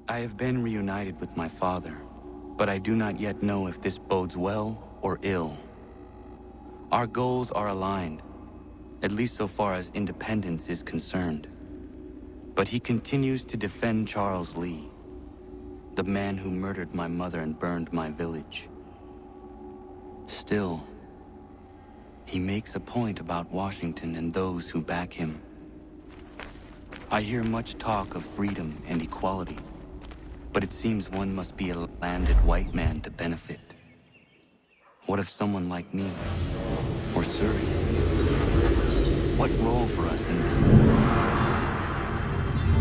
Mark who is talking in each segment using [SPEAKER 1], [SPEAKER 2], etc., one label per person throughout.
[SPEAKER 1] I have been reunited with my father, but I do not yet know if this bodes well or ill. Our goals are aligned, at least so far as independence is concerned. But he continues to defend Charles Lee, the man who murdered my mother and burned my village. Still, he makes a point about Washington and those who back him. I hear much talk of freedom and equality, but it seems one must be a landed white man to benefit. What if someone like me, or Surrey? What role for us in this war?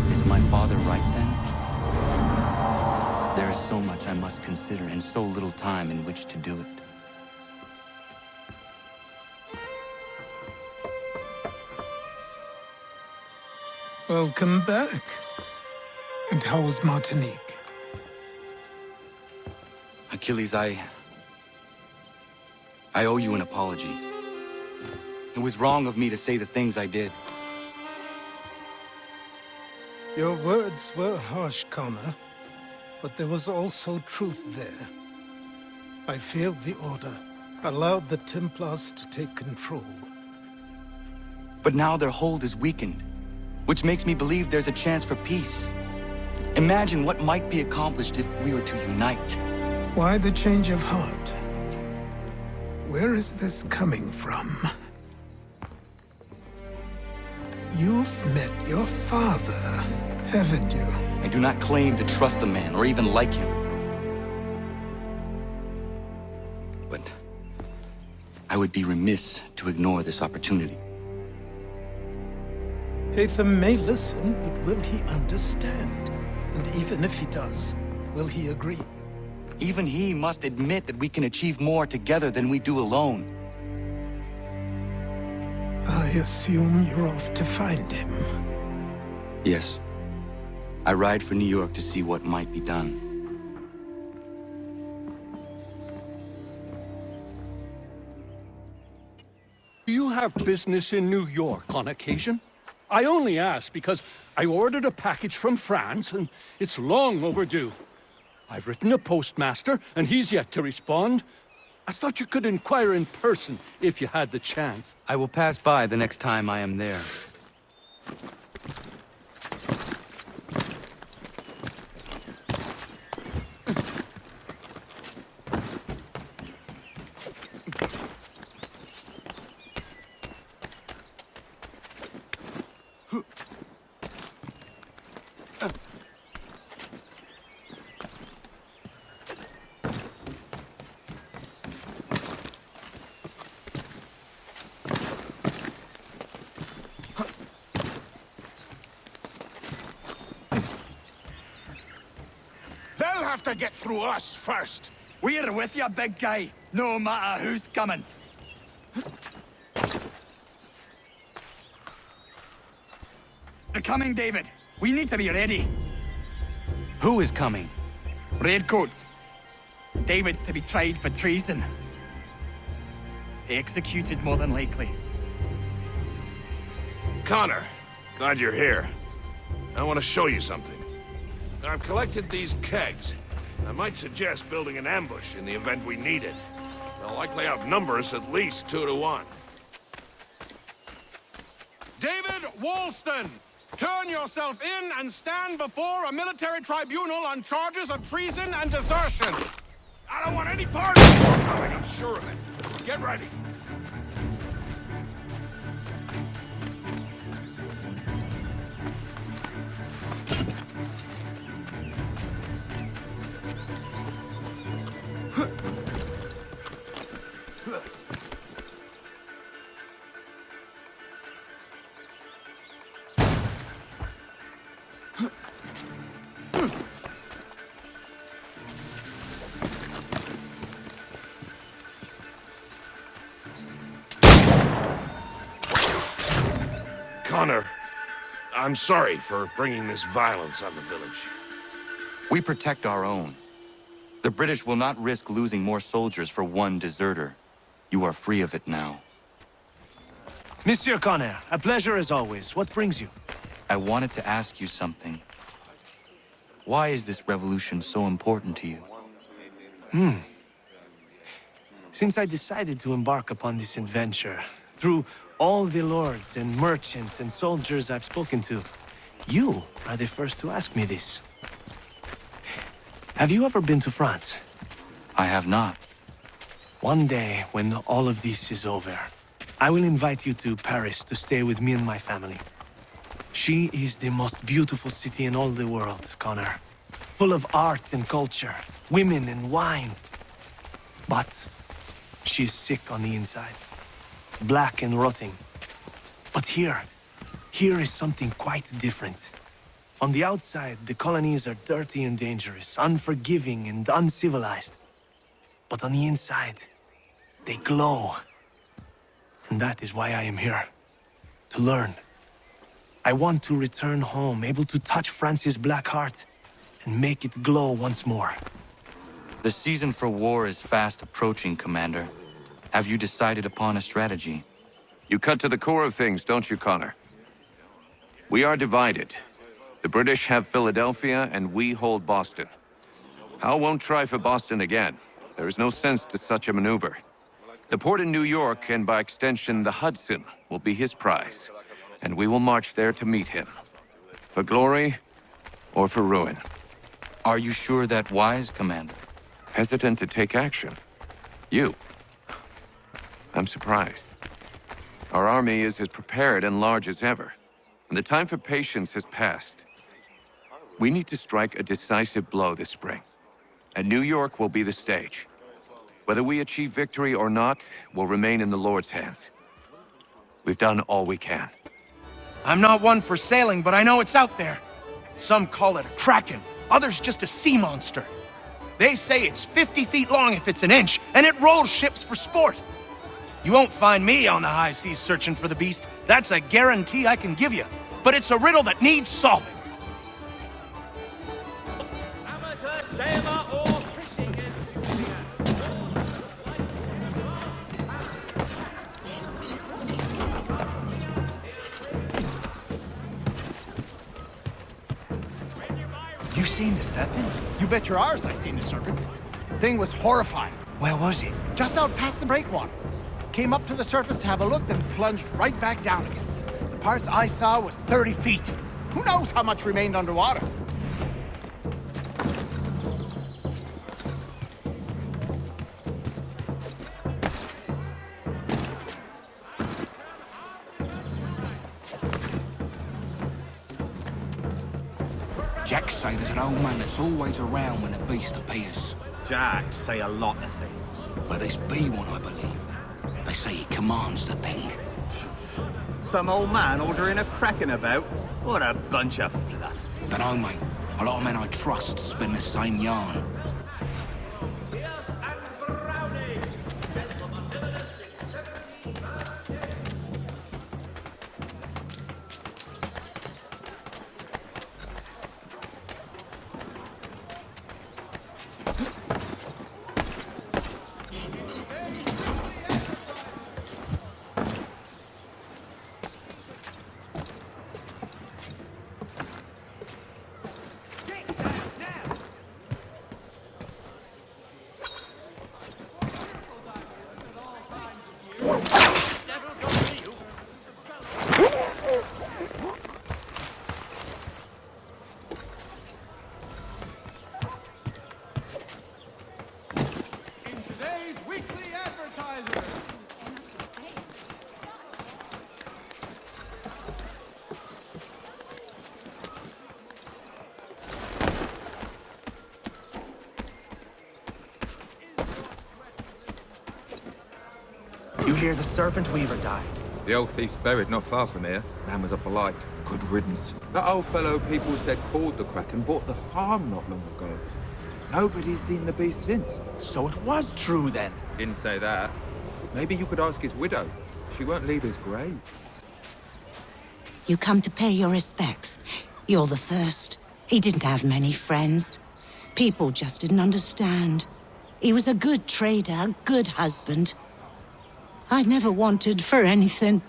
[SPEAKER 1] Is my father right then? There is so much I must consider and so little time in which to do it.
[SPEAKER 2] Welcome back. And how's Martinique?
[SPEAKER 1] Achilles, I owe you an apology. It was wrong of me to say the things I did.
[SPEAKER 2] Your words were harsh, Connor, but there was also truth there. I failed the Order, allowed the Templars to take control.
[SPEAKER 1] But now their hold is weakened, which makes me believe there's a chance for peace. Imagine what might be accomplished if we were to unite.
[SPEAKER 2] Why the change of heart? Where is this coming from? You've met your father, haven't you?
[SPEAKER 1] I do not claim to trust the man or even like him. But I would be remiss to ignore this opportunity.
[SPEAKER 2] Hatham may listen, but will he understand? And even if he does, will he agree?
[SPEAKER 1] Even he must admit that we can achieve more together than we do alone.
[SPEAKER 2] I assume you're off to find him.
[SPEAKER 1] Yes. I ride for New York to see what might be done.
[SPEAKER 3] Do you have business in New York on occasion? I only ask because I ordered a package from France, and it's long overdue. I've written a postmaster, and he's yet to respond. I thought you could inquire in person if you had the chance.
[SPEAKER 1] I will pass by the next time I am there.
[SPEAKER 4] They'll have to get through us first. We're with you, big guy, no matter who's coming. They're coming, David. We need to be ready.
[SPEAKER 1] Who is coming?
[SPEAKER 4] Redcoats. David's to be tried for treason. Executed, more than likely.
[SPEAKER 5] Connor, glad you're here. I want to show you something. I've collected these kegs. I might suggest building an ambush in the event we need it. They'll likely outnumber us at least 2 to 1.
[SPEAKER 6] David Walston! Turn yourself in and stand before a military tribunal on charges of treason and desertion!
[SPEAKER 5] I don't want any part of it! Coming, I'm sure of it. Get ready. Connor, I'm sorry for bringing this violence on the village.
[SPEAKER 1] We protect our own. The British will not risk losing more soldiers for one deserter. You are free of it now.
[SPEAKER 7] Monsieur Connor, a pleasure as always. What brings you?
[SPEAKER 1] I wanted to ask you something. Why is this revolution so important to you?
[SPEAKER 7] Since I decided to embark upon this adventure, through all the lords and merchants and soldiers I've spoken to, you are the first to ask me this. Have you ever been to France?
[SPEAKER 1] I have not.
[SPEAKER 7] One day, when all of this is over, I will invite you to Paris to stay with me and my family. She is the most beautiful city in all the world, Connor. Full of art and culture, women and wine. But she is sick on the inside. Black and rotting. But here is something quite different. On the outside, the colonies are dirty and dangerous, unforgiving and uncivilized. But on the inside, they glow. And that is why I am here. To learn. I want to return home, able to touch France's black heart and make it glow once more.
[SPEAKER 1] The season for war is fast approaching, Commander. Have you decided upon a strategy?
[SPEAKER 8] You cut to the core of things, don't you, Connor? We are divided. The British have Philadelphia, and we hold Boston. Howe won't try for Boston again. There is no sense to such a maneuver. The port in New York, and by extension the Hudson, will be his prize, and we will march there to meet him. For glory, or for ruin.
[SPEAKER 1] Are you sure that wise, Commander?
[SPEAKER 8] Hesitant to take action. You. I'm surprised. Our army is as prepared and large as ever, and the time for patience has passed. We need to strike a decisive blow this spring, and New York will be the stage. Whether we achieve victory or not will remain in the Lord's hands. We've done all we can.
[SPEAKER 9] I'm not one for sailing, but I know it's out there. Some call it a kraken, others just a sea monster. They say it's 50 feet long if it's an inch, and it rolls ships for sport. You won't find me on the high seas searching for the beast. That's a guarantee I can give you. But it's a riddle that needs solving.
[SPEAKER 10] Amateur sailor or fishing
[SPEAKER 4] You seen the serpent? You bet your ours I seen the serpent. Thing was horrifying. Where was it? Just out past the breakwater. Came up to the surface to have a look, then plunged right back down again. The parts I saw was 30 feet. Who knows how much remained underwater?
[SPEAKER 11] Jack say there's an old man that's always around when the beast appears.
[SPEAKER 10] Jack say a lot of things.
[SPEAKER 11] But this be one, I believe. They say he commands the thing.
[SPEAKER 10] Some old man ordering a kraken about? What a bunch of fluff.
[SPEAKER 11] Dunno, mate. A lot of men I trust spin the same yarn.
[SPEAKER 9] You hear the Serpent Weaver died.
[SPEAKER 12] The old thief's buried not far from here. Man was up alight. Good riddance. That old fellow people said called the Kraken bought the farm not long ago. Nobody's seen the beast since.
[SPEAKER 9] So it was true then?
[SPEAKER 12] Didn't say that. Maybe you could ask his widow. She won't leave his grave.
[SPEAKER 13] You come to pay your respects. You're the first. He didn't have many friends. People just didn't understand. He was a good trader, a good husband. I never wanted for anything.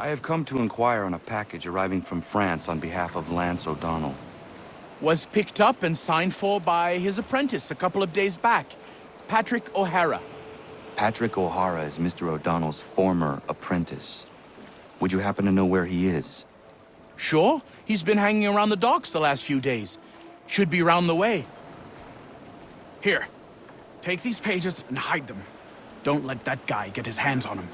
[SPEAKER 1] I have come to inquire on a package arriving from France on behalf of Lance O'Donnell.
[SPEAKER 9] Was picked up and signed for by his apprentice a couple of days back, Patrick O'Hara.
[SPEAKER 1] Patrick O'Hara is Mr. O'Donnell's former apprentice. Would you happen to know where he is?
[SPEAKER 9] Sure, he's been hanging around the docks the last few days. Should be round the way.
[SPEAKER 6] Here, take these pages and hide them. Don't let that guy get his hands on them.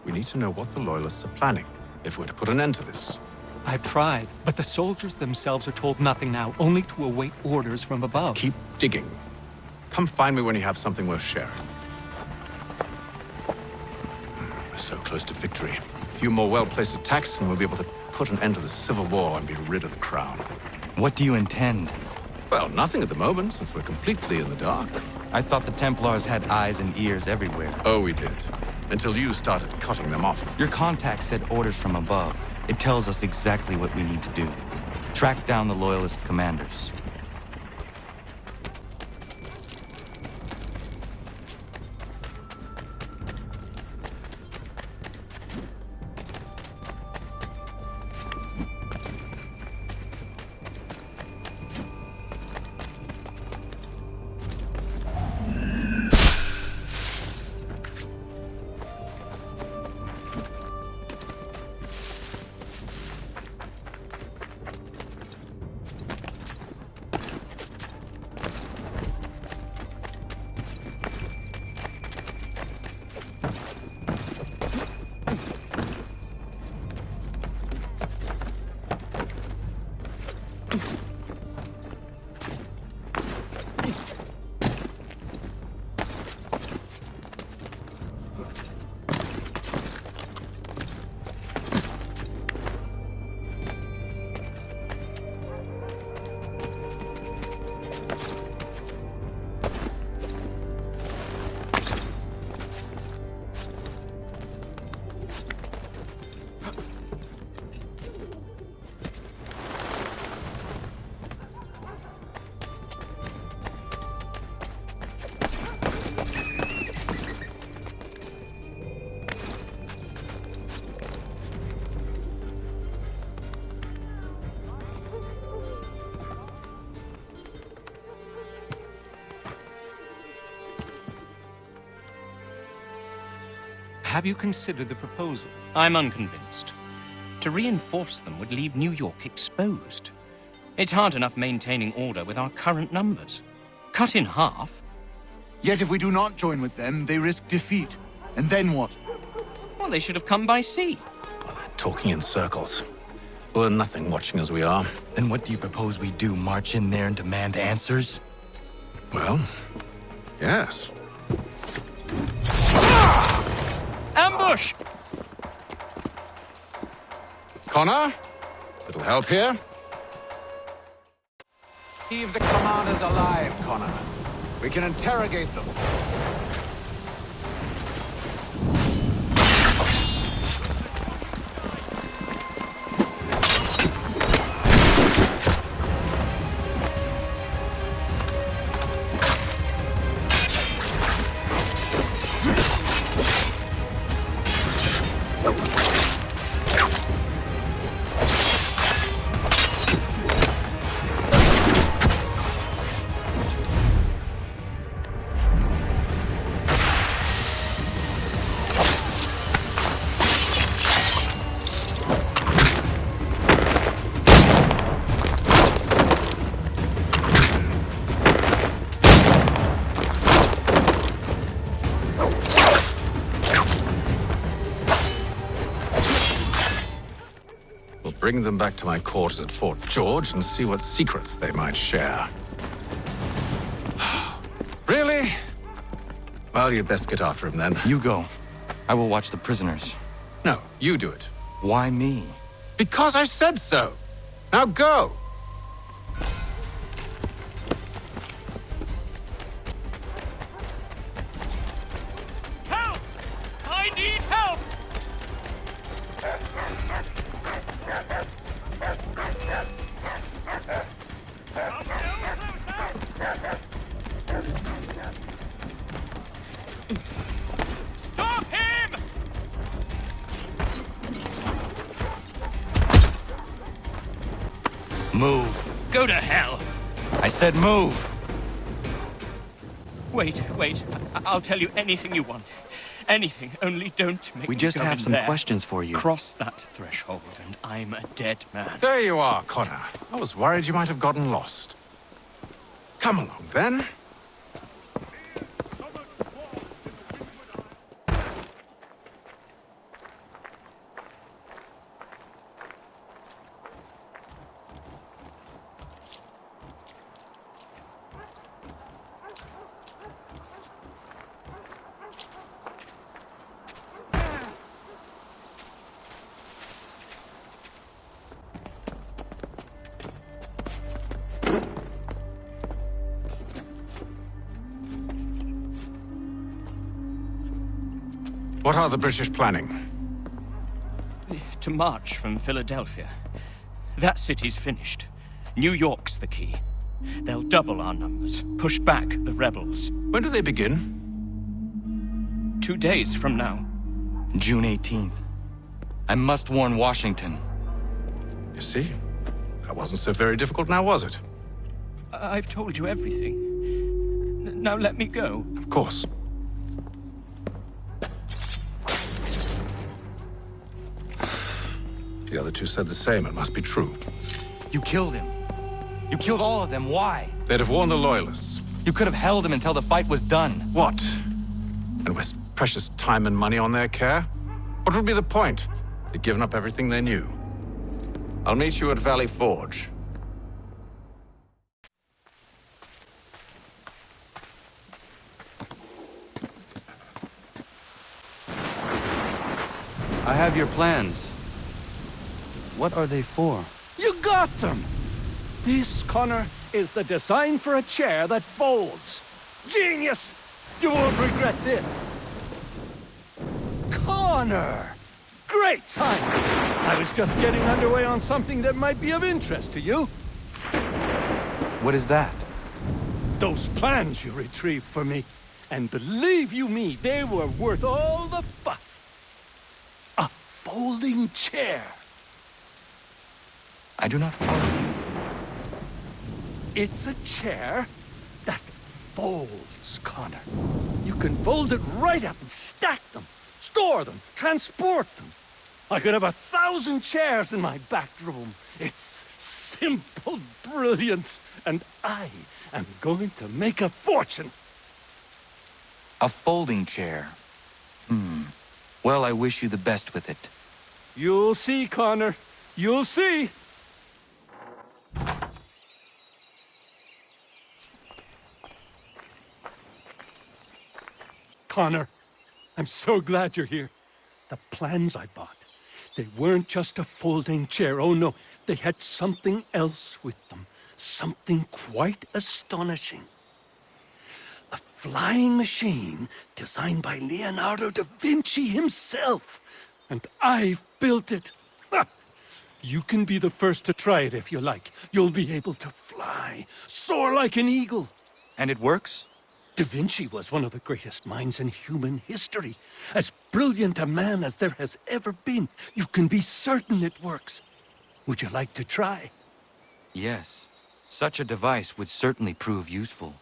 [SPEAKER 14] We need to know what the Loyalists are planning, if we're to put an end to this.
[SPEAKER 15] I've tried, but the soldiers themselves are told nothing now, only to await orders from above.
[SPEAKER 14] Keep digging. Come find me when you have something worth sharing. We're so close to victory. A few more well-placed attacks and we'll be able to put an end to the Civil War and be rid of the Crown.
[SPEAKER 1] What do you intend?
[SPEAKER 14] Well, nothing at the moment, since we're completely in the dark.
[SPEAKER 1] I thought the Templars had eyes and ears everywhere.
[SPEAKER 14] Oh, we did. Until you started cutting them off.
[SPEAKER 1] Your contact said orders from above. It tells us exactly what we need to do. Track down the Loyalist commanders.
[SPEAKER 15] Have you considered the proposal?
[SPEAKER 16] I'm unconvinced. To reinforce them would leave New York exposed. It's hard enough maintaining order with our current numbers. Cut in half.
[SPEAKER 4] Yet if we do not join with them, they risk defeat. And then what?
[SPEAKER 16] Well, they should have come by sea.
[SPEAKER 14] Well, they're talking in circles. We'll learn nothing watching as we are.
[SPEAKER 17] Then what do you propose we do? March in there and demand answers?
[SPEAKER 14] Well, yes.
[SPEAKER 16] Ambush!
[SPEAKER 14] Connor? Little help here?
[SPEAKER 12] Keep the commanders alive, Connor. We can interrogate them.
[SPEAKER 14] Bring them back to my quarters at Fort George and see what secrets they might share. Really? Well, you'd best get after him then.
[SPEAKER 17] You go. I will watch the prisoners.
[SPEAKER 14] No, you do it.
[SPEAKER 17] Why me?
[SPEAKER 14] Because I said so. Now go!
[SPEAKER 16] Help! I need help! Stop him!
[SPEAKER 17] Move.
[SPEAKER 16] Go to hell!
[SPEAKER 17] I said move.
[SPEAKER 16] Wait. I'll tell you anything you want. Anything, only don't make
[SPEAKER 1] We
[SPEAKER 16] me
[SPEAKER 1] just
[SPEAKER 16] go
[SPEAKER 1] have
[SPEAKER 16] in
[SPEAKER 1] some
[SPEAKER 16] there.
[SPEAKER 1] questions for you.
[SPEAKER 16] Cross that threshold and I'm a dead man.
[SPEAKER 14] There you are, Connor. I was worried you might have gotten lost. Come along, then. What are the British planning?
[SPEAKER 16] To march from Philadelphia. That city's finished. New York's the key. They'll double our numbers, push back the rebels.
[SPEAKER 14] When do they begin?
[SPEAKER 16] 2 days from now.
[SPEAKER 17] June 18th. I must warn Washington.
[SPEAKER 14] You see? That wasn't so very difficult now, was it?
[SPEAKER 16] I've told you everything. Now let me go.
[SPEAKER 14] Of course. The other two said the same. It must be true.
[SPEAKER 17] You killed him. You killed all of them. Why?
[SPEAKER 14] They'd have warned the Loyalists.
[SPEAKER 17] You could have held him until the fight was done.
[SPEAKER 14] What? And waste precious time and money on their care? What would be the point? They'd given up everything they knew. I'll meet you at Valley Forge.
[SPEAKER 17] have your plans. What are they for?
[SPEAKER 3] You got them! This, Connor, is the design for a chair that folds. Genius! You won't regret this. Connor! Great time! I was just getting underway on something that might be of interest to you.
[SPEAKER 17] What is that?
[SPEAKER 3] Those plans you retrieved for me. And believe you me, they were worth all the fuss. A folding chair.
[SPEAKER 17] I do not follow you.
[SPEAKER 3] It's a chair that folds, Connor. You can fold it right up and stack them, store them, transport them. I could have 1,000 chairs in my back room. It's simple brilliance, and I am going to make a fortune.
[SPEAKER 17] A folding chair. Well, I wish you the best with it.
[SPEAKER 3] You'll see, Connor. You'll see. Connor, I'm so glad you're here. The plans I bought, they weren't just a folding chair. Oh no, they had something else with them. Something quite astonishing. A flying machine designed by Leonardo da Vinci himself. And I've built it. Ha! You can be the first to try it if you like. You'll be able to fly, soar like an eagle.
[SPEAKER 17] And it works?
[SPEAKER 3] Da Vinci was one of the greatest minds in human history. As brilliant a man as there has ever been. You can be certain it works. Would you like to try?
[SPEAKER 17] Yes. Such a device would certainly prove useful.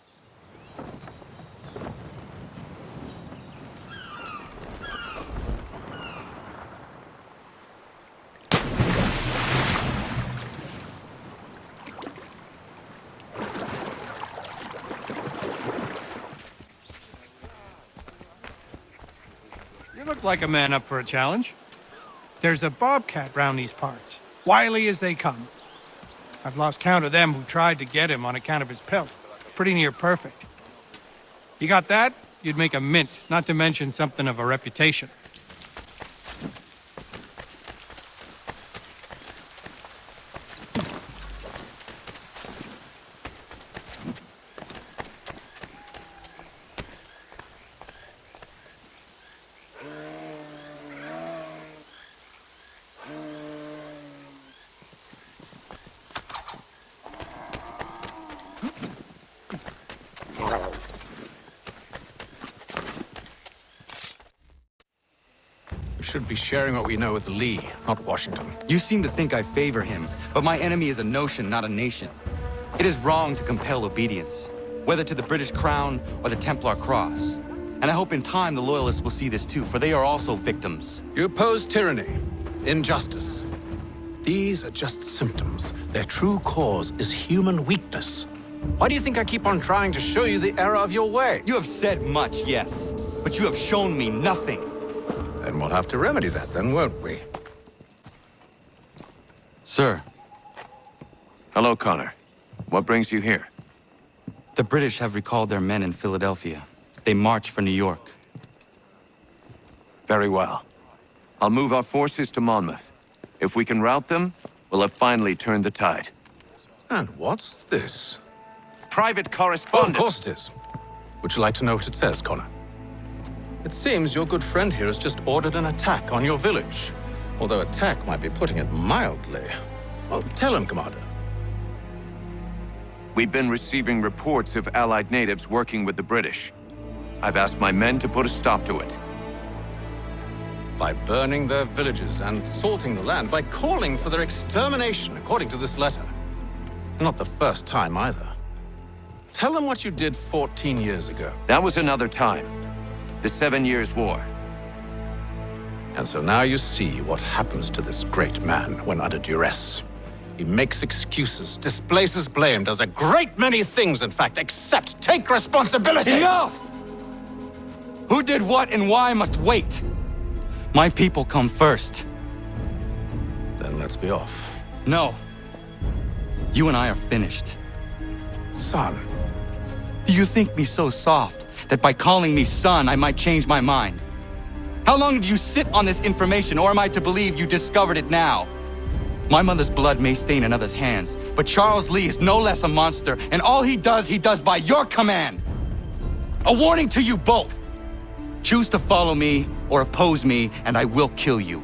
[SPEAKER 4] You look like a man up for a challenge. There's a bobcat round these parts, wily as they come. I've lost count of them who tried to get him on account of his pelt. Pretty near perfect. You got that? You'd make a mint, not to mention something of a reputation.
[SPEAKER 14] We should be sharing what we know with Lee, not Washington.
[SPEAKER 17] You seem to think I favor him, but my enemy is a notion, not a nation. It is wrong to compel obedience, whether to the British Crown or the Templar Cross. And I hope in time the Loyalists will see this too, for they are also victims.
[SPEAKER 14] You oppose tyranny, injustice. These are just symptoms. Their true cause is human weakness. Why do you think I keep on trying to show you the error of your way?
[SPEAKER 17] You have said much, yes, but you have shown me nothing.
[SPEAKER 14] Then we'll have to remedy that then, won't we?
[SPEAKER 17] Sir.
[SPEAKER 8] Hello, Connor. What brings you here?
[SPEAKER 17] The British have recalled their men in Philadelphia. They march for New York.
[SPEAKER 8] Very well. I'll move our forces to Monmouth. If we can rout them, we'll have finally turned the tide.
[SPEAKER 14] And what's this?
[SPEAKER 8] Private
[SPEAKER 14] Oh,
[SPEAKER 8] correspondence.
[SPEAKER 14] of course it is. Would you like to know what it says, Connor? It seems your good friend here has just ordered an attack on your village. Although attack might be putting it mildly. Well, tell him, Commander.
[SPEAKER 8] We've been receiving reports of Allied natives working with the British. I've asked my men to put a stop to it.
[SPEAKER 14] By burning their villages and salting the land, by calling for their extermination, according to this letter. Not the first time, either. Tell them what you did 14 years ago.
[SPEAKER 8] That was another time. The 7 Years' War.
[SPEAKER 14] And so now you see what happens to this great man when under duress. He makes excuses, displaces blame, does a great many things, in fact, except take responsibility!
[SPEAKER 17] Enough! Who did what and why must wait. My people come first.
[SPEAKER 14] Then let's be off.
[SPEAKER 17] No. You and I are finished.
[SPEAKER 14] Son.
[SPEAKER 17] Do you think me so soft that by calling me son, I might change my mind? How long did you sit on this information, or am I to believe you discovered it now? My mother's blood may stain another's hands, but Charles Lee is no less a monster, and all he does by your command. A warning to you both. Choose to follow me or oppose me, and I will kill you.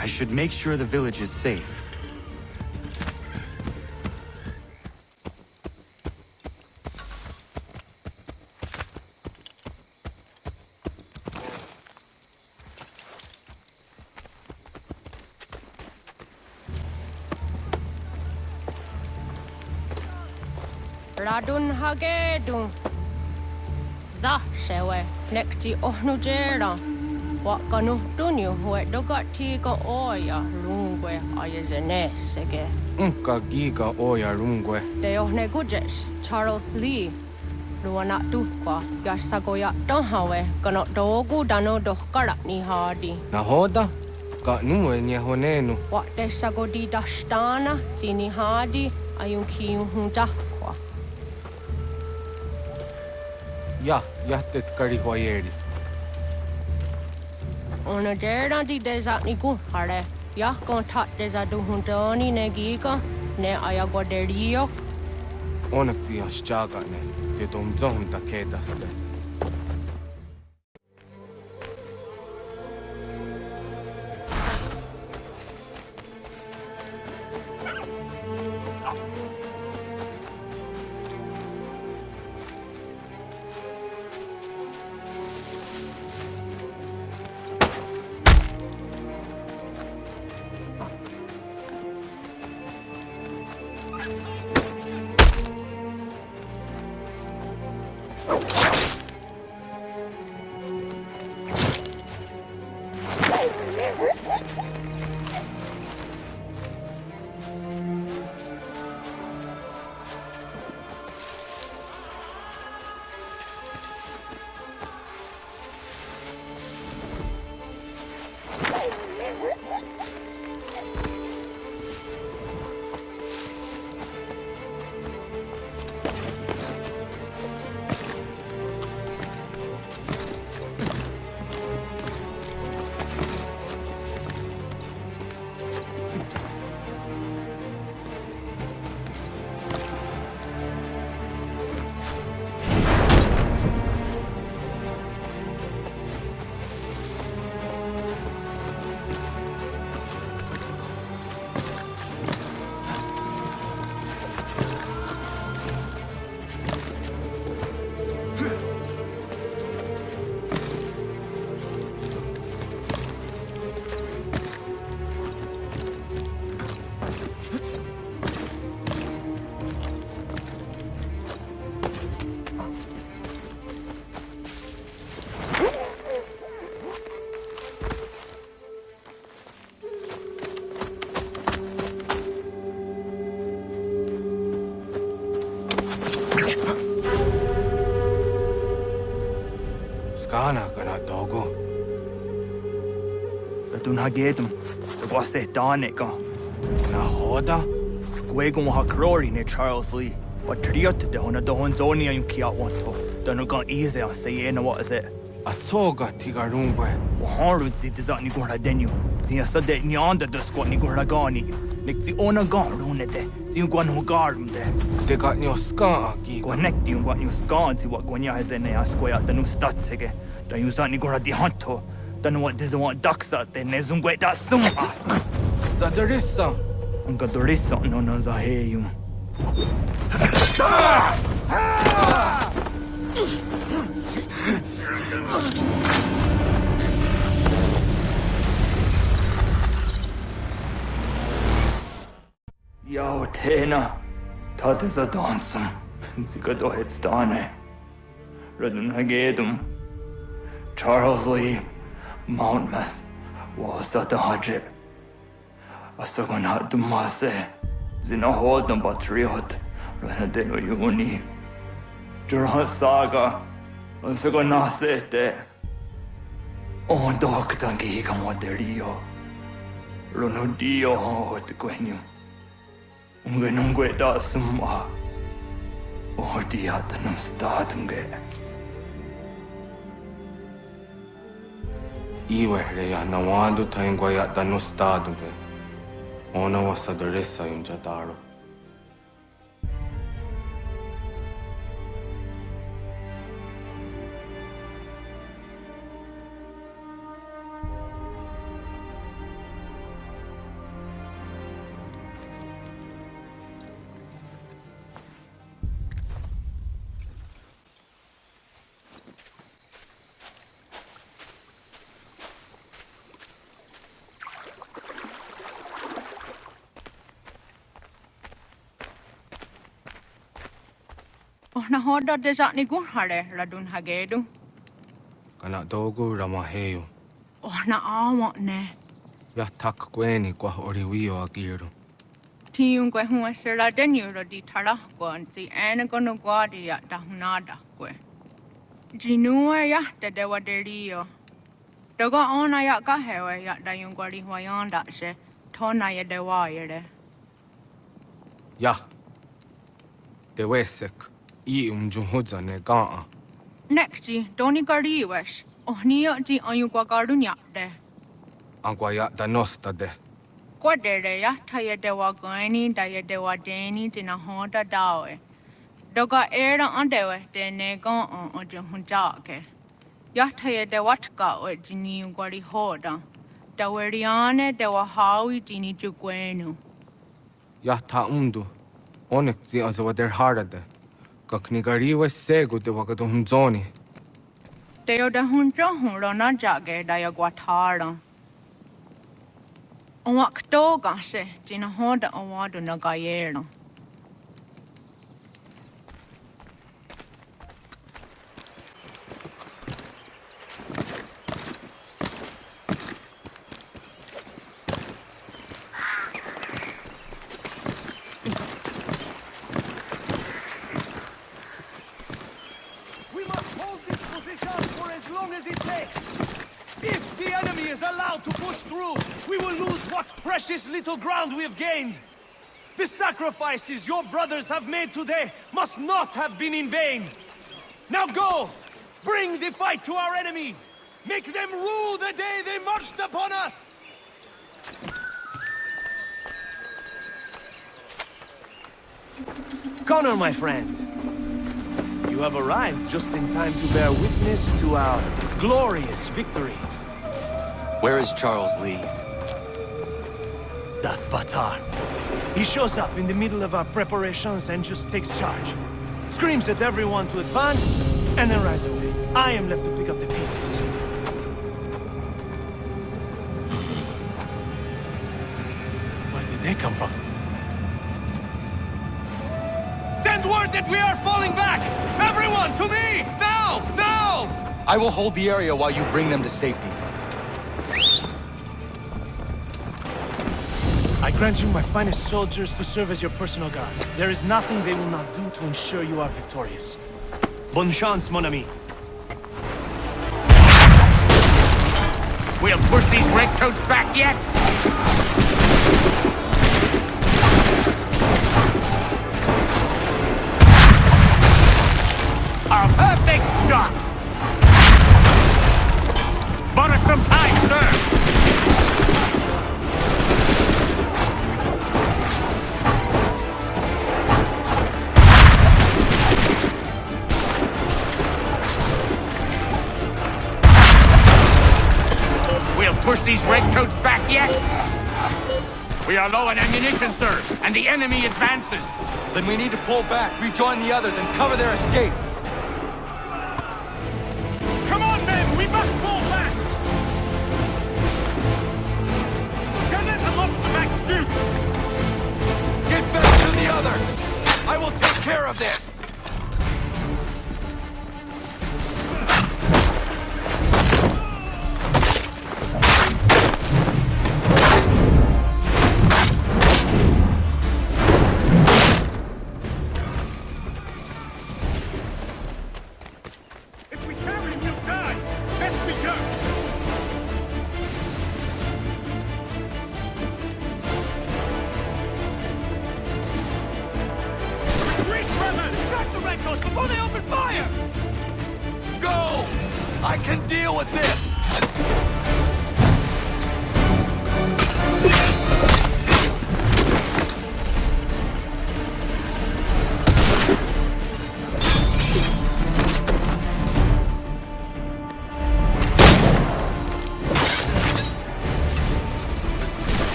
[SPEAKER 17] I should make sure the village is safe.
[SPEAKER 18] Radun hagedun. Za shewe nekti ohnujera. Wakanu dunyu hue dogati ga oya rungwe ayazenesege.
[SPEAKER 19] Unka giga oya rungwe.
[SPEAKER 18] De ohne gujes Charles Lee. Luana tukwa yasagoya donhawe gano dogu dano dohkara ni hadi.
[SPEAKER 19] Nahoda? Ka nuwe nye honenu.
[SPEAKER 18] Wakte sagodi dashtana tini hadi ayunki huntakwa.
[SPEAKER 19] Ya, yahtet kari hoyeri.
[SPEAKER 18] Ona dera di desatni hare. Ya kontat desadu huntoni negiga ne ayagoderio.
[SPEAKER 19] Onak ti ashchaga ne. Te domzon da kedaste.
[SPEAKER 9] dogo. Ratun hagedum. Was it danica? Na hoda? Gwegum hakrori ne Charles Lee. But triot de hona do honzoni and kia wanto. Don't go easy on say what is it? A toga tigarumbe. Horrid see desani gora denu. See a sudden nyanda the squat ni gora gani. Nick the owner garunete. See you guan who garden there. They got new scar. Connect you got new scar. See what Gwanya has in a square the new stats again. Don't use any gora di hunto. Don't know what this want ducks out there. Nezungwe that summa. Zadarissa. Ungadorissa no nazaheyum. Yo, Tena, das ist a dansum. Sie geht doch jetzt da ne. Redden hagedum. Charles Lee, Monmouth, was that the hajib? Asagonat dumase. Zina hodam patriot. Renadeno yuni. Jurha saga. Asagonasete. On doctangi kamoderio. Runudio hot gwenum. Ungenungue da summa. Odiatanum statunge. Iwe ya nawando taingwaya danu statunge. Ona wasadaresa yunjadaro.
[SPEAKER 20] Na hoda desat ni gun hare radun hagedu.
[SPEAKER 19] Kana dogo ramaheyo.
[SPEAKER 20] Na awat ne.
[SPEAKER 19] Ya tak kweni kwa oriwio agiru.
[SPEAKER 20] Tiun kwe huwa sera denyu rodi tara kwa nti ene kono gwadi ya dahunada kwe. Jinua ya dedewa derio. Doga ona ya kahewe ya dayun gwadi huayanda se tona ya dewa yere.
[SPEAKER 19] Ya. Dewesek. I jumhuza ne gaa.
[SPEAKER 20] Nekji, doni gari wesh. Ohniyo ji ayugwa garunya de.
[SPEAKER 19] Agwaya danosta de.
[SPEAKER 20] Kwa dere ya taya dewa gani daya dewa deni dina honda dawe. Doga era andewe de negon on ojunhunjake. Ya taya dewa tka o jini gwari hoda. Daweriane dewa hawi jini jugwenu.
[SPEAKER 19] Ya ta Onek zi azawa der harade. Kaknigariwe sego de wagadunzoni.
[SPEAKER 20] Deo de hunjo hunrona jage daya guatara. Onwak doga se jina honda awadu nagayera.
[SPEAKER 7] Precious little ground we have gained. The sacrifices your brothers have made today must not have been in vain. Now go! Bring the fight to our enemy! Make them rue the day they marched upon us!
[SPEAKER 9] Connor, my friend. You have arrived just in time to bear witness to our glorious victory.
[SPEAKER 1] Where is Charles Lee?
[SPEAKER 9] That Batar. He shows up in the middle of our preparations and just takes charge. Screams at everyone to advance, and then rides away. I am left to pick up the pieces. Where did they come from?
[SPEAKER 7] Send word that we are falling back! Everyone, to me! Now! Now!
[SPEAKER 1] I will hold the area while you bring them to safety.
[SPEAKER 9] I grant you my finest soldiers to serve as your personal guard. There is nothing they will not do to ensure you are victorious. Bonne chance, mon ami. We'll push these redcoats back yet? A perfect shot! Bought us some time, sir! We'll push these redcoats back yet? We are low on ammunition, sir, and the enemy advances.
[SPEAKER 17] Then we need to pull back, rejoin the others, and cover their escape.
[SPEAKER 6] Come on, men! We must fall back! Don't let the lobster back shoot!
[SPEAKER 8] Get back to the others! I will take care of this!
[SPEAKER 6] Before they open fire!
[SPEAKER 8] Go! I can deal with this!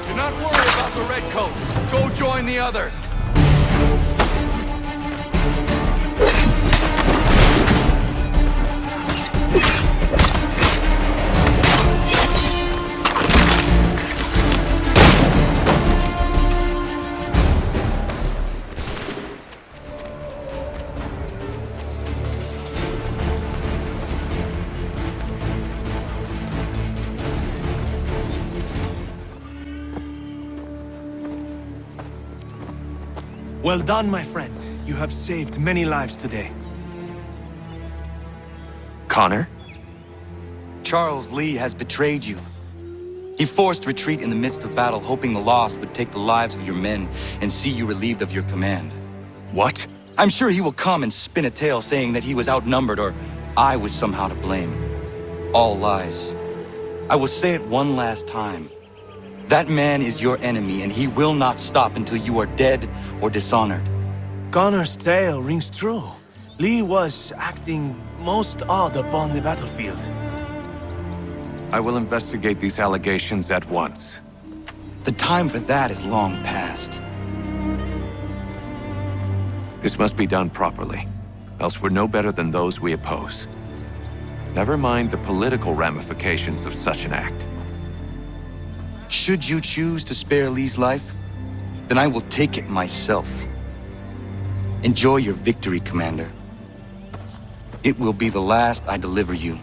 [SPEAKER 8] Do not worry about the redcoats. Go join the others.
[SPEAKER 7] Well done, my friend. You have saved many lives today.
[SPEAKER 8] Connor?
[SPEAKER 1] Charles Lee has betrayed you. He forced retreat in the midst of battle, hoping the loss would take the lives of your men and see you relieved of your command.
[SPEAKER 8] What?
[SPEAKER 1] I'm sure he will come and spin a tale saying that he was outnumbered or I was somehow to blame. All lies. I will say it one last time. That man is your enemy, and he will not stop until you are dead or dishonored.
[SPEAKER 7] Connor's tale rings true. Lee was acting most odd upon the battlefield.
[SPEAKER 8] I will investigate these allegations at once.
[SPEAKER 1] The time for that is long past.
[SPEAKER 8] This must be done properly, else we're no better than those we oppose. Never mind the political ramifications of such an act.
[SPEAKER 1] Should you choose to spare Lee's life, then I will take it myself. Enjoy your victory, Commander. It will be the last I deliver you.